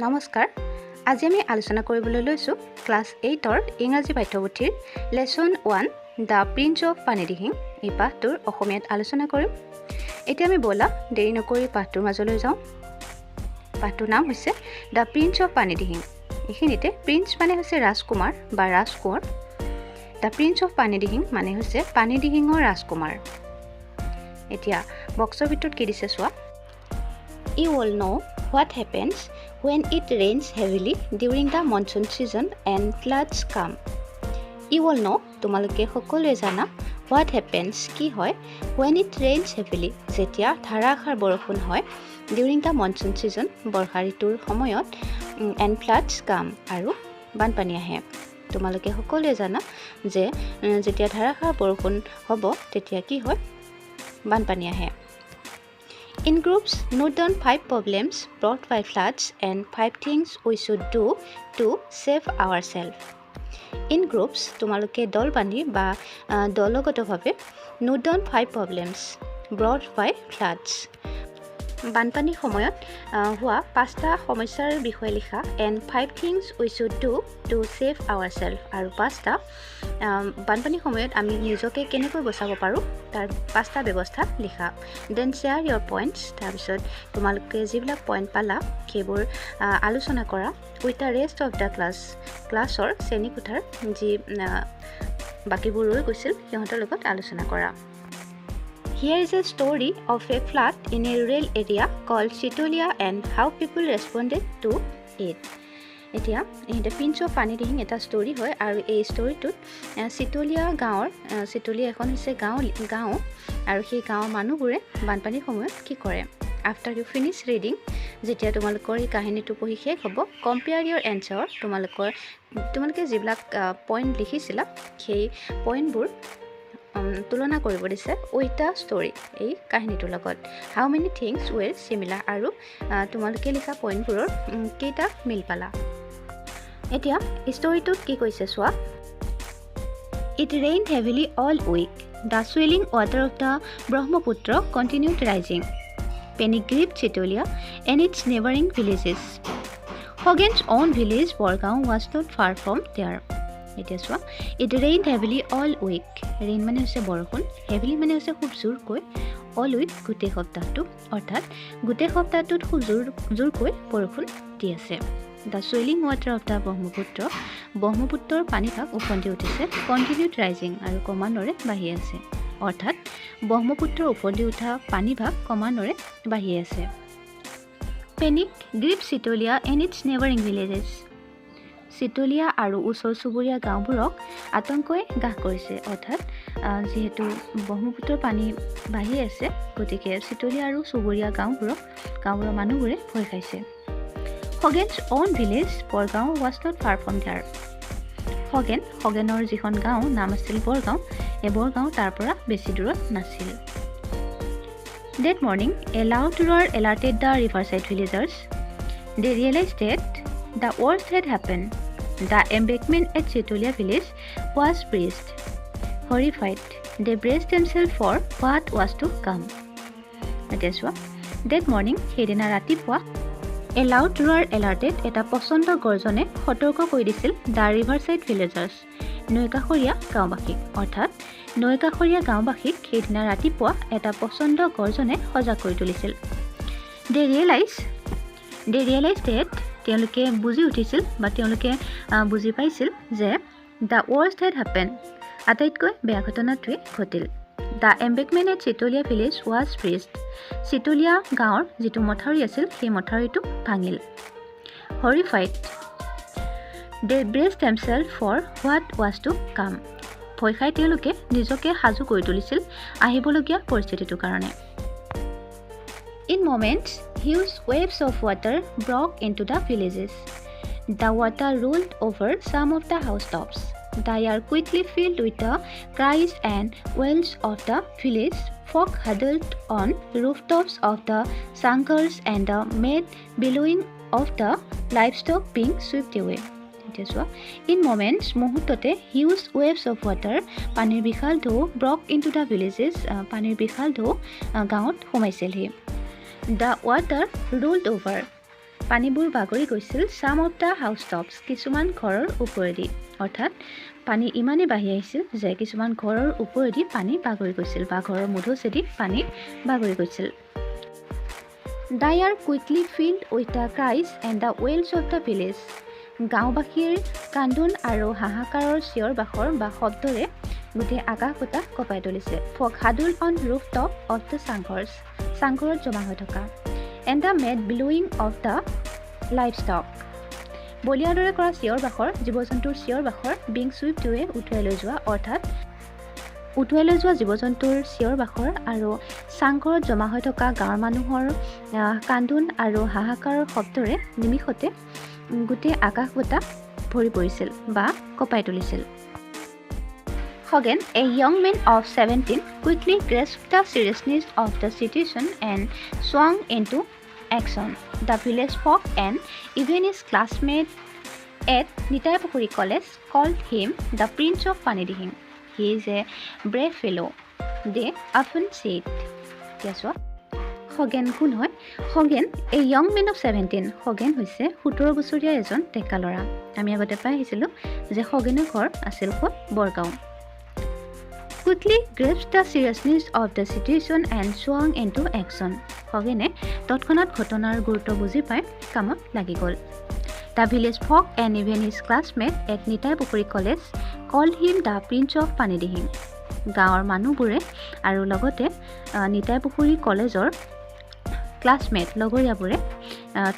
নমস্কাৰ আজি আমি আলোচনা কৰিবলৈ লৈছো ক্লাছ 8ৰ ইংৰাজী পাঠ্যপুথিৰ লেসন 1 দ্য প্ৰিন্স অফ পানিদিহিং এই পাঠটোৰ অসমীয়াত আলোচনা কৰিম এতিয়া আমি বলা দেৰি নকৰি পাঠটোৰ মাজলৈ যাওঁ পাঠটোৰ নাম হৈছে দ্য প্ৰিন্স অফ পানিদিহিং এখিনিতে প্ৰিন্স মানে হৈছে ৰাজকুমাৰ বা ৰাজকুঁৱৰ দ্য প্ৰিন্স অফ পানিদিহিং মানে হৈছে পানিদিহিঙৰ ৰাজকুমাৰ এতিয়া বক্সৰ ভিতৰত কি দিছে চোৱা You all know what happens when it rains heavily during the monsoon season and floods come. You all know, তোমালোকে সকলোৱে জানা what happens কি হয় when it rains heavily যেতিয়া ধাৰাসাৰ বৰষুণ হয় during the monsoon season বৰ্ষা ঋতুৰ সময়ত and floods come আৰু বানপানী আহে তোমালোকে সকলোৱে জানা যে যেতিয়া ধাৰাসাৰ বৰষুণ হ'ব তেতিয়া কি হয় বানপানী আহে In groups, note down 5 problems brought by floods and 5 things we should do to save ourselves. In groups, তোমালোকে দল বান্ধি বা দলগতভাৱে note down 5 problems brought by floods. বানপানীৰ সময়ত হোৱা 5টা সমস্যাৰ বিষয়ে লিখা and 5 things we should do to save ourselves আৰু 5টা বানপানীৰ সময়ত আমি নিজকে কেনেকৈ বচাব পাৰোঁ তাৰ 5টা ব্যৱস্থা লিখা দেন শ্বেয়াৰ ইয়ৰ পইণ্টছ তাৰপিছত তোমালোকে যিবিলাক পইণ্ট পালা সেইবোৰ আলোচনা কৰা with the rest of the ক্লাছৰ শ্ৰেণীকোঠাৰ যি বাকীবোৰ ৰৈ গৈছিল সিহঁতৰ লগত আলোচনা কৰা Here is a story of a flood in a rural area called Sitolia and how people responded to it. এতিয়া এটা প্ৰিন্স অফ পানিদিহিং এটা ষ্টৰী হয় আৰু এই ষ্টৰীটোত চিতলীয়া গাঁৱৰ চিতলীয়া এখন হৈছে গাঁও আৰু সেই গাঁৱৰ মানুহবোৰে বানপানীৰ সময়ত কি কৰে আফটাৰ ইউ ফিনিছ ৰিডিং যেতিয়া তোমালোকৰ এই কাহিনীটো পঢ়ি শেষ হ'ব কম্পেয়াৰ ইয়ৰ এনচাৰ তোমালোকে যিবিলাক পইণ্ট লিখিছিলা সেই পইণ্টবোৰ তুলনা কৰিব দিছে উইথ দ্য ষ্টৰী এই কাহিনীটোৰ লগত হাউ মেনি থিংছ ৱেৰ চিমিলাৰ আৰু তোমালোকে লিখা পইণ্টবোৰৰ কেইটা মিল পালা এতিয়া ষ্টৰীটোত কি কৈছে চোৱা It rained heavily all week. The swelling water of the Brahmaputra continued rising. Panic gripped Chitolia and its neighboring villages. Hogan's own village, Borgaon, was not far from there. It rained heavily all week. Rain মানে হৈছে বৰষুণ heavily মানে হৈছে খুব জোৰকৈ all week গোটেই সপ্তাহটো অৰ্থাৎ গোটেই সপ্তাহটোত খুব জোৰকৈ বৰষুণ দি আছে The swelling water of the ব্ৰহ্মপুত্ৰৰ পানীভাগ উফন্দি উঠিছে continued rising আৰু ক্ৰমান্বয়ে বাঢ়ি আছে অৰ্থাৎ ব্ৰহ্মপুত্ৰৰ উফন্দি উঠা পানীভাগ ক্ৰমান্বয়ে বাঢ়ি আছে Panic gripped Sitolia and its neighboring villages. চিতলীয়া আৰু ওচৰ চুবুৰীয়া গাঁওবোৰক আতংকই গ্ৰাস কৰিছে অৰ্থাৎ যিহেতু ব্ৰহ্মপুত্ৰৰ পানী বাঢ়ি আছে গতিকে চিতলীয়া আৰু চুবুৰীয়া গাঁওবোৰৰ মানুহবোৰে ভয় খাইছে Hogan's own village, Borgaon, was not far from there. Hoganৰ যিখন গাঁও নাম আছিল বৰগাঁও এই বৰগাঁও তাৰ পৰা বেছি দূৰত নাছিল That morning, a loud roar alerted the riverside villagers. They realized that the worst had happened. The embankment at Chitolia village was breached. Horrified, they braced themselves for what was to come. That morning, সেইদিনা ৰাতিপুৱা A loud roar alerted এটা প্ৰচণ্ড গৰ্জনে সতৰ্ক কৰি দিছিল the riverside villagers. নৈকাষৰীয়া গাঁওবাসীক অৰ্থাৎ নৈকাষৰীয়া গাঁওবাসীক সেইদিনা ৰাতিপুৱা এটা প্ৰচণ্ড গৰ্জনে সজাগ কৰি তুলিছিল They realized that তেওঁলোকে বুজি উঠিছিল বা তেওঁলোকে বুজি পাইছিল যে the worst had happened আটাইতকৈ বেয়া ঘটনাটোৱে ঘটিল The embankment at Chitolia village was breached. Chitolia গাঁৱৰ যিটো মথাউৰি আছিল সেই মথাউৰিটো ভাঙিল Horrified, they braced themselves for what was to come. ভয় খাই তেওঁলোকে নিজকে সাজু কৰি তুলিছিল আহিবলগীয়া পৰিস্থিতিটোৰ কাৰণে In moments, huge waves of water broke into the villages. The water rolled over some of the housetops. The air quickly filled with the cries and wails of the village folk huddled on rooftops of the sankars and the mad bellowing of the livestock being swept away. In moments, মুহূৰ্ততে huge waves of water পানীৰ বিশাল ঢৌ broke into the villages পানীৰ বিশাল ঢৌ গাঁৱত সোমাইছিলহি The water rolled over পানীবোৰ বাগৰি গৈছিল some of the housetops কিছুমান ঘৰৰ ওপৰেদি অৰ্থাৎ পানী ইমানেই বাঢ়ি আহিছিল যে কিছুমান ঘৰৰ ওপৰেদি পানী বাগৰি গৈছিল বা ঘৰৰ মধুচেদি পানী বাগৰি গৈছিল The air quickly filled with the cries and the wails of the village. গাঁওবাসীৰ কান্দোন আৰু হাহাকাৰৰ চিঞৰ বাখৰ বা শব্দৰে গোটেই আকাশ বতাহ কঁপাই তুলিছে fog huddled on rooftop of the চাংঘৰত জমা হৈ থকা and the mad blowing of the livestock. বলিয়াৰ দৰে কৰা চিঞৰ বাখৰ জীৱ জন্তুৰ চিঞৰ বাখৰ being swept away উঠুৱাই লৈ যোৱা অৰ্থাৎ উঠুৱাই লৈ যোৱা জীৱ জন্তুৰ চিঞৰ বাখৰ আৰু চাংঘৰত জমা হৈ থকা গাঁৱৰ মানুহৰ কান্দোন আৰু হাহাকাৰৰ শব্দৰে নিমিষতে গোটেই আকাশ বতাহ ভৰি পৰিছিল বা কঁপাই তুলিছিল Again, a young man of 17 quickly grasped the seriousness of the situation and swung into action. The village folk and even his classmates at Nitayapukuri College called him the Prince of Panidihing. He is a brave fellow, they often said. Guess what? Hogan কোন হয় Hogan a young man of 17 Hogan হৈছে 17 বছৰীয়া এজন ডেকা ল'ৰা আমি আগতে পাই আহিছিলোঁ যে Hoganৰ ঘৰ আছিল ক'ত Borgaon Quickly grasped the seriousness of the situation and swung into action. Hogane তৎক্ষণাৎ ঘটনাৰ গুৰুত্ব বুজি পাই কামত লাগি গ'ল The village folk and even his classmates at Nitayapukuri College called him the Prince of Panidihing. গাঁৱৰ মানুহবোৰে আৰু লগতে নিতাইপুখুৰী কলেজৰ ক্লাছমেট লগৰীয়াবোৰে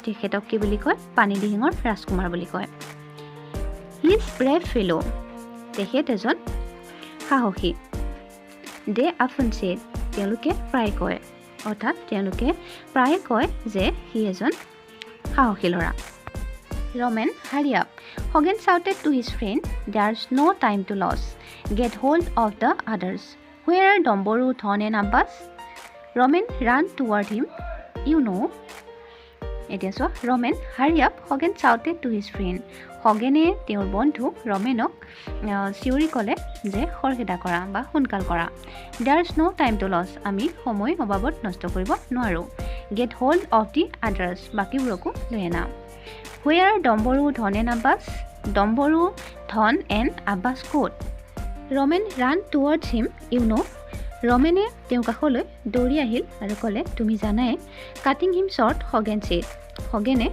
তেখেতক কি বুলি কয় পানীদিহিঙৰ ৰাজকুমাৰ বুলি কয় He is brave fellow. তেখেত এজন সাহসী They often said তেওঁলোকে প্ৰায় কয় অৰ্থাৎ তেওঁলোকে প্ৰায় কয় যে সি এজন সাহসী ল'ৰা Roman, hurry up. Hogan shouted to his friend, There's no time to lose. Get hold of the others. Where are Domboru, Thon and Abbas? Roman ran toward him. You know. এতিয়া so Roman, hurry up. Hogan shouted to his friend. Hogane তেওঁৰ বন্ধু Romanক চিঞৰি ক'লে যে খৰখেদা কৰা বা সোনকাল কৰা There's no time to lose. আমি সময় অবাবত নষ্ট কৰিব নোৱাৰো Get hold of the others. বাকিবোৰকো লৈ আনা Where are Domboru, Thon and Abbas? Domboru, Thon and Abbas ক'ত Roman ran towards him. You know. Romane তেওঁৰ কাষলৈ দৌৰি আহিল আৰু ক'লে তুমি জানাই Cutting him short, Hogan said. Hogane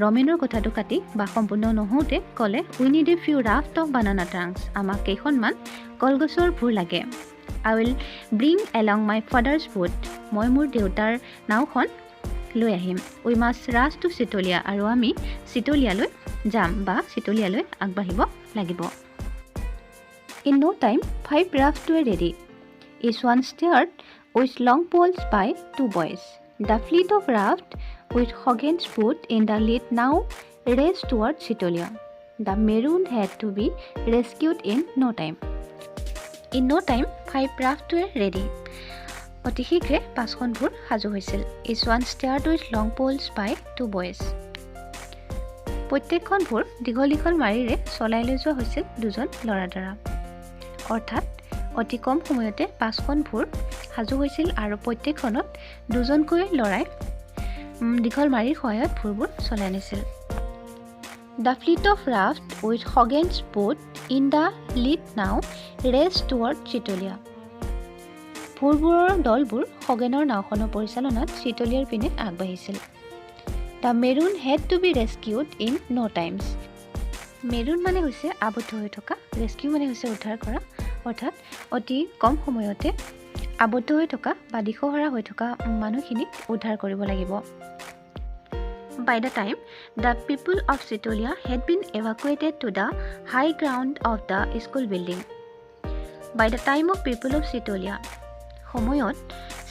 Romaনৰ কথাটো কাটি বা সম্পূৰ্ণ নহওঁতে ক'লে We need a few raft of banana trunks. আমাক কেইখনমান কলগছৰ ভুৰ লাগে I will bring along my father's boat. মই মোৰ দেউতাৰ নাওখন লৈ আহিম We must rush to Sitolia আৰু আমি চিতলিয়ালৈ যাম বা চিতলিয়ালৈ আগবাঢ়িব লাগিব In no time 5 rafts were ready Each one steered with long poles by 2 boys The fleet of raft with Hogan's boat in the lead now raced toward Sitolia The maroon had to be rescued in no time In no time 5 rafts were ready অতি শীঘ্ৰে পাঁচখন ভুৰ সাজু হৈছিল Each one steered with long poles by 2 boys প্ৰত্যেকখন ভুৰ দীঘল মাৰিৰে চলাই লৈ যোৱা হৈছিল দুজন ল'ৰাৰ দ্বাৰা অৰ্থাৎ অতি কম সময়তে পাঁচখন ভুৰ সাজু হৈছিল আৰু প্ৰত্যেকখনত দুজনকৈ ল'ৰাই দীঘল মাৰিৰ সহায়ত ভুৰবোৰ চলাই নিছিল The fleet of raft with Hogan's boat in the lead now raced toward Sitolia ভুৰবোৰৰ দলবোৰ Hoganৰ নাওখনৰ পৰিচালনাত চিতলিয়াৰ পিনে আগবাঢ়িছিল The maroon had to be rescued in no times maroon মানে হৈছে আবদ্ধ হৈ থকা ৰেস্কিউ মানে হৈছে উদ্ধাৰ কৰা অৰ্থাৎ অতি কম সময়তে আবদ্ধ হৈ থকা বা দিশহৰা হৈ থকা মানুহখিনিক উদ্ধাৰ কৰিব লাগিব By the time the people of Sitolia had been evacuated to the high ground of the school building By the time of people of Sitolia সময়ত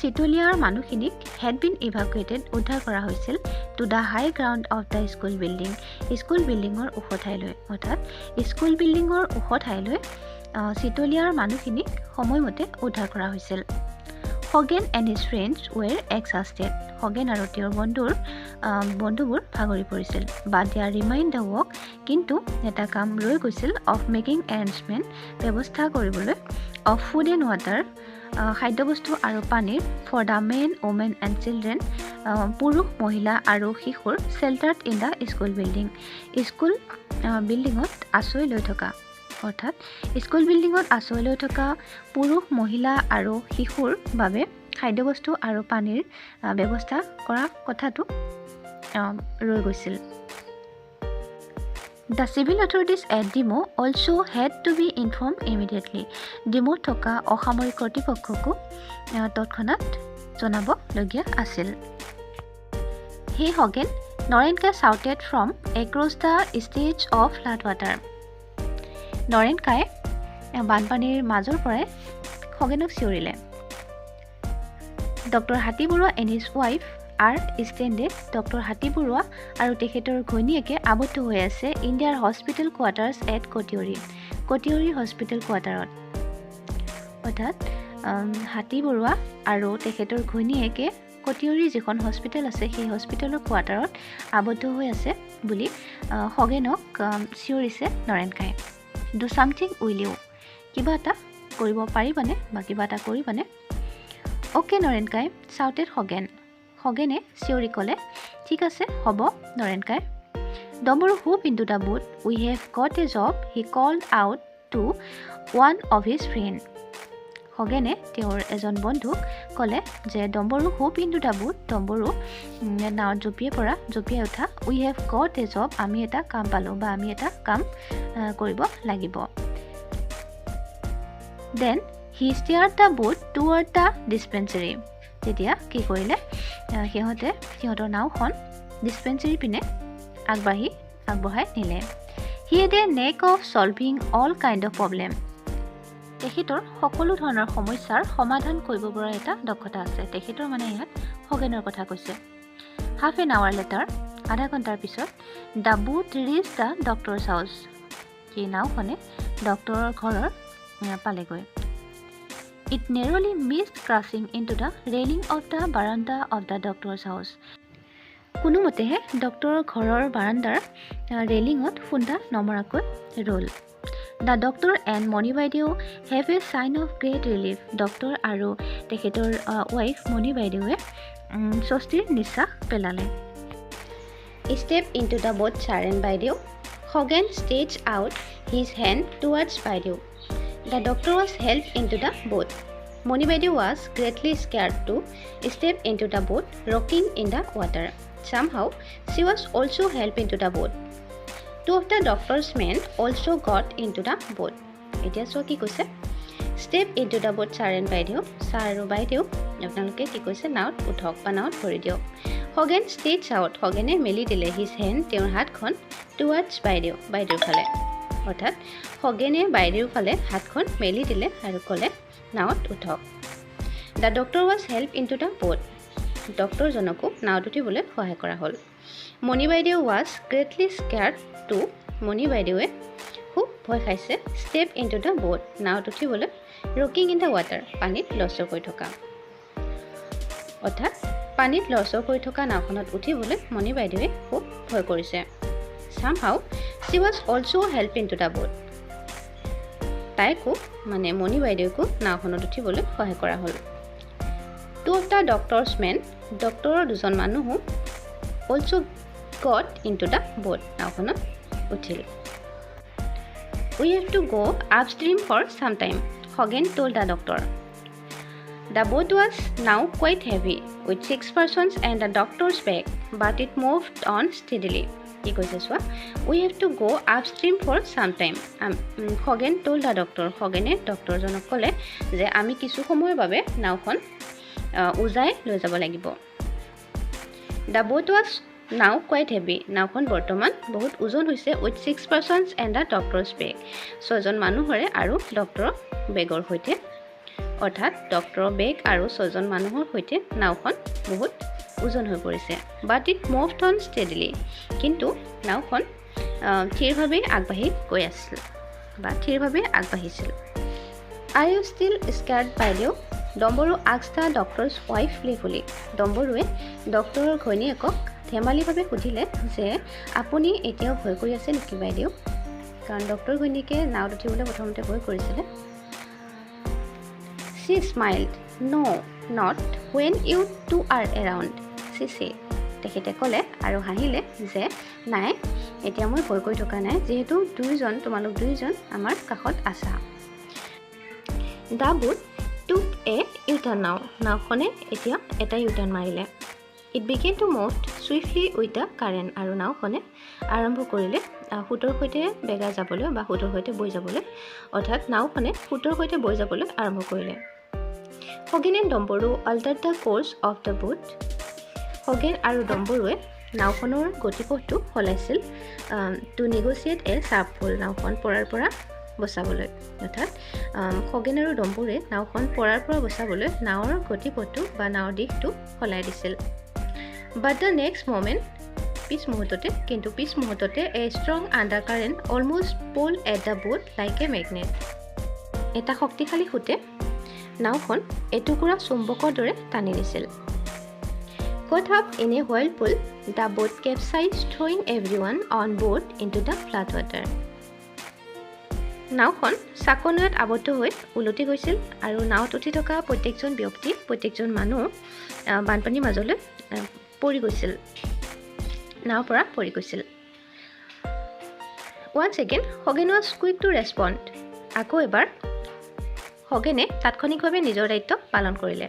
চিতলিয়াৰ মানুহখিনিক had been evacuated উদ্ধাৰ কৰা হৈছিল to the high ground of the school building school বিল্ডিঙৰ ওখ ঠাইলৈ অৰ্থাৎ school বিল্ডিঙৰ ওখ ঠাইলৈ চিতলিয়াৰ মানুহখিনিক সময়মতে উদ্ধাৰ কৰা হৈছিল Hogan and his friends were exhausted Hogan আৰু তেওঁৰ বন্ধুবোৰ ভাগৰি পৰিছিল but they remained the work কিন্তু এটা কাম ৰৈ গৈছিল of making arrangement ব্যৱস্থা কৰিবলৈ of food and water খাদ্যবস্তু আৰু পানীৰ for the men, women and children পুৰুষ মহিলা আৰু শিশুৰ sheltered in the school building school বিল্ডিঙত আশ্ৰয় লৈ থকা অৰ্থাৎ স্কুল বিল্ডিঙত আশ্ৰয় লৈ থকা পুৰুষ মহিলা আৰু শিশুৰ বাবে খাদ্যবস্তু আৰু পানীৰ ব্যৱস্থা কৰা কথাটো ৰৈ গৈছিল The civil authorities at Dimo also had to be informed immediately. Dimo থকা অসামৰিক কৰ্তৃপক্ষকো তৎক্ষণাত জনাবলগীয়া আছিল He Hogan, Norenka shouted from across the stage of floodwater. Norenkaই বানপানীৰ মাজৰ পৰাই খগেনক চিঞৰিলে Dr. Hatibura and his wife are stranded. Dr. Hatibura আৰু তেখেতৰ ঘৈণীয়েকে আবদ্ধ হৈ আছে ইণ্ডিয়াৰ হস্পিটেল কোৱাৰ্টাৰ্ছ এট কটিয়ৰি হস্পিটেল কোৱাৰ্টাৰত অৰ্থাৎ হাতীবৰুৱা আৰু তেখেতৰ ঘৈণীয়েকে কটিয়ৰি যিখন হস্পিটেল আছে সেই হস্পিটেলৰ কোৱাৰ্টাৰত আবদ্ধ হৈ আছে বুলি খগেনক চিঞৰিছে নৰেনকাই ডু সামথিং উইল ইউ কিবা এটা কৰিব পাৰিবানে বা কিবা এটা কৰিবানে অ'কে নৰেনকাই চাউটেড খগেনে চিঞৰি ক'লে ঠিক আছে হ'ব নৰেনকাই Dambaru hop into the boat we have got a job he called out to one of his friend খগেনে তেওঁৰ এজন বন্ধুক ক'লে যে ডম্বৰু হুপ ইনটু দ্য বুট ডম্বৰু নাৱত জঁপিয়াই উঠা উই হেভ গট এ জব আমি এটা কাম পালোঁ বা আমি এটা কাম কৰিব লাগিব then he steered the boat toward the dispensary তেতিয়া কি কৰিলে সিহঁতৰ নাওখন ডিছপেঞ্চেৰী পিনে আগবঢ়াই নিলে he had a knack of solving all kind of problem তেখেতৰ সকলো ধৰণৰ সমস্যাৰ সমাধান কৰিব পৰা এটা দক্ষতা আছে তেখেতৰ মানে ইয়াত খগেনৰ কথা কৈছে হাফ এন আৱাৰ লেটাৰ আধা ঘণ্টাৰ পিছত the boot rich the doctors house সেই নাওখনে ডক্টৰৰ ঘৰৰ পালেগৈ It narrowly missed crashing into the railing of the veranda of the doctor's house. কোনোমতেহে ডক্টৰৰ ঘৰৰ বাৰাণ্ডাৰ ৰেলিঙত খুন্দা নমৰাকৈ ৰ'ল The doctor and মণি বাইদেউ have a sign of great relief. Doctor আৰু তেখেতৰ ৱাইফ মণি বাইদেৱে স্বস্তিৰ নিশ্বাস পেলালে Step into the boat, Sharon বাইদেউ Hogan stretched out his hand towards বাইদেউ The doctor was helped into the boat. Moni Baidew was greatly scared to step into the boat, rocking in the water. Somehow, she was also helped into the boat. Two of the doctor's men also got into the boat. Etia so ki koise? Step into the boat, Sharon Baidew. Saru Baidew, apnaloke ki koise naut uthok ba naut bhori diok. Hogan stretched out. Hogane meli dile his hand তেওঁৰ হাতখন towards Baidew phale. অৰ্থাৎ খগেনে বাইদেউৰ ফালে হাতখন মেলি দিলে আৰু ক'লে নাৱত উঠক the doctor was help into the boat ডক্টৰজনকো নাৱত উঠিবলৈ সহায় কৰা হ'ল মণি বাইদেউ ৱাজ গ্ৰেটলি স্কেয়াৰ্ড টু মণি বাইদেৱে খুব ভয় খাইছে ষ্টেপ ইনটু দ্য boat নাৱত উঠিবলৈ ৰকিং ইন দ্য ৱাটাৰ পানীত লৰচৰ কৰি থকা অৰ্থাৎ পানীত লৰচৰ কৰি থকা নাওখনত উঠিবলৈ মণি বাইদেৱে খুব ভয় কৰিছে Somehow, she was also helping to the boat. তাইকো মানে মণি বাইদেউকো নাওখনত উঠিবলৈ সহায় কৰা হ'ল Two of the doctor's men, ডক্টৰৰ দুজন মানুহো also got into the boat. নাওখনত উঠিল We have to go upstream for some time, Hogan told the doctor. The boat was now quite heavy, with 6 persons and the doctor's bag, but it moved on steadily. কি কৈছে চোৱা We have to go upstream for some time. Hogan told the doctor. Hogane ডক্টৰজনক ক'লে যে আমি কিছু সময়ৰ বাবে নাওখন উজাই লৈ যাব লাগিব The boat was now quite heavy. নাওখন বৰ্তমান বহুত ওজন হৈছে with 6 persons and the doctor's bag. 6 জন মানুহৰে আৰু ডক্টৰৰ বেগৰ সৈতে অৰ্থাৎ ডক্টৰৰ বেগ আৰু 6 জন মানুহৰ সৈতে নাওখন বহুত ওজন হৈ পৰিছে but it moved on steadily কিন্তু নাওখন থিৰভাৱে আগবাঢ়ি গৈ আছিল বা থিৰভাৱে আগবাঢ়িছিল Are you still scared বাইদেউ ডম্বৰু asked the doctor's wife playfully ডম্বৰুৱে ডক্টৰৰ ঘৈণীয়েকক ধেমালিভাৱে সুধিলে যে আপুনি এতিয়াও ভয় কৰি আছে নেকি বাইদেউ কাৰণ ডক্টৰ ঘৈণীয়েকে নাওত উঠিবলৈ প্ৰথমতে ভয় কৰিছিলে She smiled. No, not when you two are around, she said. তেখেতে ক'লে আৰু হাঁহিলে যে নাই এতিয়া মই ভয় কৰি থকা নাই যিহেতু তোমালোক দুইজন আমাৰ কাষত আছা। The boat took a U-turn now. নাওখনে এতিয়া এটা U-turn মাৰিলে। It began to move swiftly with the current. আৰু নাওখনে আৰম্ভ কৰিলে সোঁতৰ সৈতে বেগা যাবলৈ বা সোঁতৰ সৈতে বৈ যাবলৈ, অৰ্থাৎ নাওখনে সোঁতৰ সৈতে বৈ যাবলৈ আৰম্ভ কৰিলে। Khagen and Dambaru altered the course of the boat. Khagen আৰু ডম্বৰুৱে নাওখনৰ গতিপথটো সলাইছিল টু নেগচিয়েট এ চাৰ্প ফল, নাওখন পৰাৰ পৰা বচাবলৈ, অৰ্থাৎ খগেন আৰু ডম্বৰুৱে নাওখন পৰাৰ পৰা বচাবলৈ নাৱৰ গতিপথটো বা নাৱৰ দিশটো সলাই দিছিল। বাট দ্য নেক্সট মমেণ্ট, পিছ মুহূৰ্ততে এ strong under current almost pool at the boat like a magnet. এটা শক্তিশালী সোঁতে নাওখন এটুকুৰা চুম্বকৰ দৰে টানি নিছিল। Caught up in a whirlpool, the boat capsized, throwing everyone on board into the flat water. নাওখন চাকনৈয়াত আবদ্ধ হৈ উলটি গৈছিল আৰু নাৱত উঠি থকা প্ৰত্যেকজন মানুহ বানপানীৰ মাজলৈ নাৱৰ পৰা পৰি গৈছিল। Once again, Hogan was quick to respond. আকৌ এবাৰ হগেনে তাৎক্ষণিকভাৱে নিজৰ দায়িত্ব পালন কৰিলে।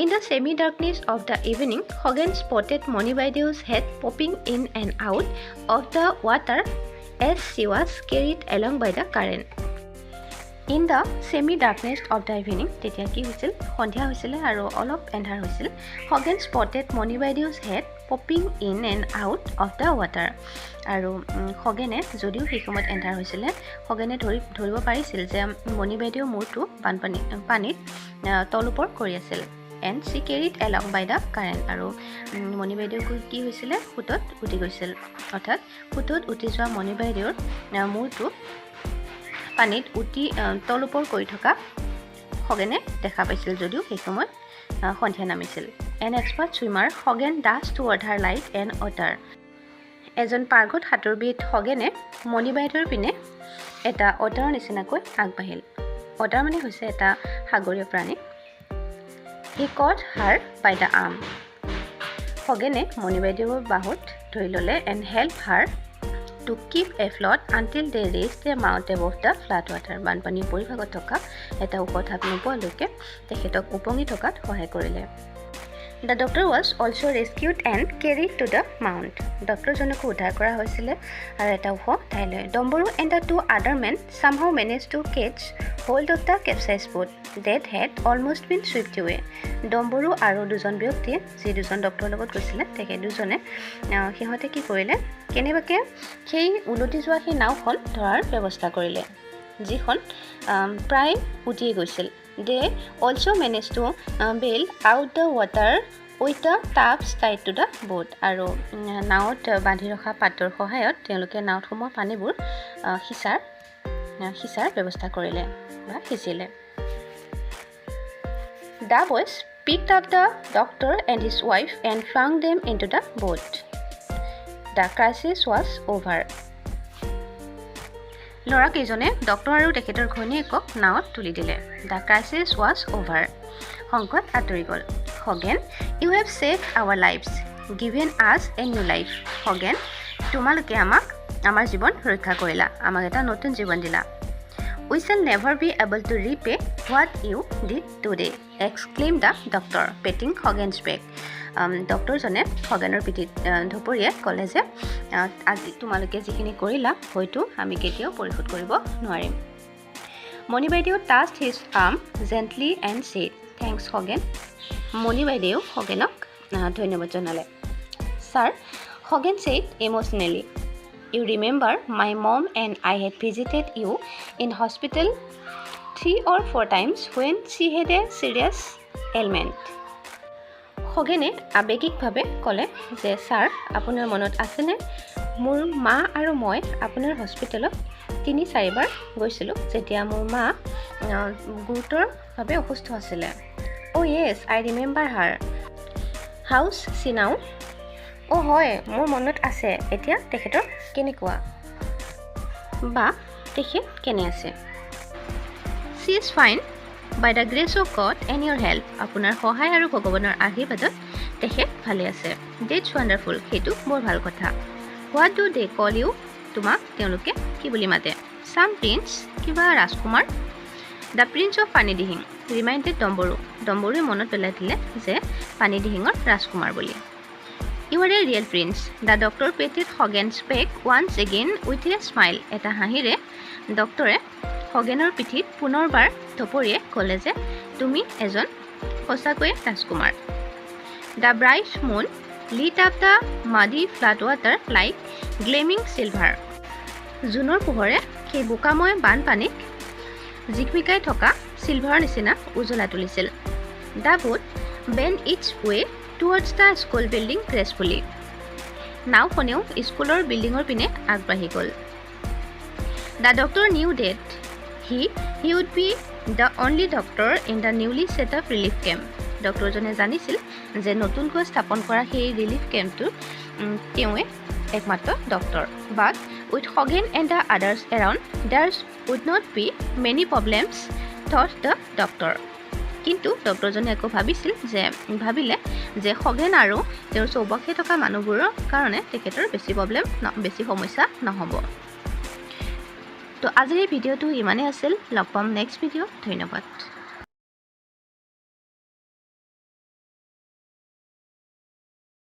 In the semi-darkness of the evening, Hogan spotted Moni Baidew's head popping in and out of the water as she was carried along by the current. In the semi-darkness of the evening, তেতিয়া কি হৈছিল? সন্ধিয়া হৈছিল আৰু অলপ এন্ধাৰ হৈছিল। Hogan spotted Moni Baidew's head popping in and out of the water. আৰু খগেনে যদিও সেই সময়ত এন্ধাৰ হৈছিল, খগেনে ধৰিব পাৰিছিল যে মণি বাইদেউ মূৰটো পানীত তল ওপৰ কৰি আছিল। And she carried along by the current. আৰু মণি বাইদেউ কি হৈছিলে? সোঁতত উঠি গৈছিল, অৰ্থাৎ সোঁতত উঠি যোৱা মণি বাইদেউৰ মূৰটো পানীত তল ওপৰ কৰি থকা খগেনে দেখা পাইছিল, যদিও সেই সময়ত সন্ধিয়া নামিছিল। An expert swimmer, Hogan dashed toward her like an otter. এজন পাৰ্গত সাঁতোৰবিদ খগেনে মণি বাইদেউৰ পিনে এটা অটাৰৰ নিচিনাকৈ আগবাঢ়িল। অটাৰ মানে হৈছে এটা সাগৰীয় প্ৰাণী। He caught her by the arm. খগেনে মণি বাইদেউৰ বাহুত ধৰি ল'লে and helped her to keep afloat until they reached the mount above the flat water. বানপানীৰ পৰিভাগত থকা এটা ওখ ঠাইত নোপোৱালৈকে তেখেতক উপঙি থকাত সহায় কৰিলে। The doctor was also rescued and carried to the mount. ডক্টৰজনকো উদ্ধাৰ কৰা হৈছিলে আৰু এটা ওখ ঠাইলৈ। ডম্বৰু and the two other men somehow managed to catch hold of the capsized boat that had almost been swept away. ডম্বৰু আৰু দুজন ব্যক্তিয়ে যি দুজন ডক্টৰৰ লগত গৈছিলে, তেখেত দুজনে সিহঁতে কি কৰিলে? কেনেবাকে সেই উলটি যোৱা সেই নাওখন ধৰাৰ ব্যৱস্থা কৰিলে, যিখন প্ৰায় উটিয়ে গৈছিল। They also managed to bail out the water with the tabs tied to the boat. আৰু নাৱত বান্ধি ৰখা পাতৰ সহায়ত তেওঁলোকে নাৱসমূহৰ পানীবোৰ সিঁচাৰ ব্যৱস্থা কৰিলে বা সিঁচিলে। The boys picked up the doctor and his wife and flung them into the boat. The crisis was over. ল'ৰাকেইজনে ডক্টৰ আৰু তেখেতৰ ঘৈণীয়েকক নাৱত তুলি দিলে। The crisis was over. সংকট আঁতৰি গ'ল। Hogan, you have saved our lives, given us a new life. Hogan, তোমালোকে আমাৰ জীৱন ৰক্ষা কৰিলা, আমাক এটা নতুন জীৱন দিলা। We shall never be able to repay what you did today, exclaimed the doctor, patting Hogan's back. ডক্টৰজনে খগেনৰ পিঠিত ধপৰিয়াই ক'লে যে আজি তোমালোকে যিখিনি কৰিলা হয়তো আমি কেতিয়াও পৰিশোধ কৰিব নোৱাৰিম। মণি বাইদেউ touched his arm gently and said, thanks Hogan. Moni বাইদেউ খগেনক ধন্যবাদ জনালে। Sir, Hogan said emotionally, you remember my mom and I had visited you in hospital 3 or 4 times when she had a serious ailment. খগেনে আৱেগিকভাৱে ক'লে যে sir, আপোনাৰ মনত আছেনে মোৰ মা আৰু মই আপোনাৰ হস্পিটেলত 3-4 বাৰ গৈছিলোঁ যেতিয়া মোৰ মা গুৰুতৰভাৱে অসুস্থ আছিলে। Oh yes, I remember her. How's she now? হয়, মোৰ মনত আছে। এতিয়া তেখেতৰ কেনেকুৱা বা তেখেত কেনে আছে? She is fine. By the grace of God and your help আপোনাৰ সহায় আৰু ভগৱানৰ আশীৰ্বাদত তেখেত ভালে আছে ডেটছ ৱাণ্ডাৰফুল সেইটো বৰ ভাল কথা what do they call you তোমাক তেওঁলোকে কি বুলি মাতে চাম প্ৰিন্স কিবা ৰাজকুমাৰ the prince of Panidihing reminded ডম্বৰুৱে মনত পেলাই দিলে যে পানীদিহিঙৰ ৰাজকুমাৰ বুলি you are a real prince the doctor patted Khagen's back once again with a smile এটা হাঁহিৰে ডক্টৰে খগেনৰ পিঠিত পুনৰবাৰ থপৰিয়ে ক'লে যে তুমি এজন সঁচাকৈয়ে ৰাজকুমাৰ the bright moon lit up the muddy flood water like gleaming silver জুনৰ পোহৰে সেই বোকাময় বানপানীক জিকমিকাই থকা চিলভাৰৰ নিচিনা উজ্বলাই তুলিছিল দ্য বোট বেন its way towards the school building gracefully নাওখনেও স্কুলৰ বিল্ডিঙৰ পিনে আগবাঢ়ি গ'ল the doctor knew that he would be the only doctor in the newly set up relief camp ডক্টৰজনে জানিছিল যে নতুনকৈ স্থাপন কৰা সেই ৰিলিফ কেম্পটোৰ তেওঁৱে একমাত্ৰ doctor but with Khagen and the others around there would not be many problems thought the doctor কিন্তু ডক্টৰজনে আকৌ ভাবিলে যে খগেন আৰু তেওঁৰ চৌপাশে থকা মানুহবোৰৰ কাৰণে তেখেতৰ বেছি সমস্যা নহ'ব তো আজিৰ এই ভিডিঅ'টো ইমানেই আছিল লগ পাম নেক্সট ভিডিঅ' ধন্যবাদ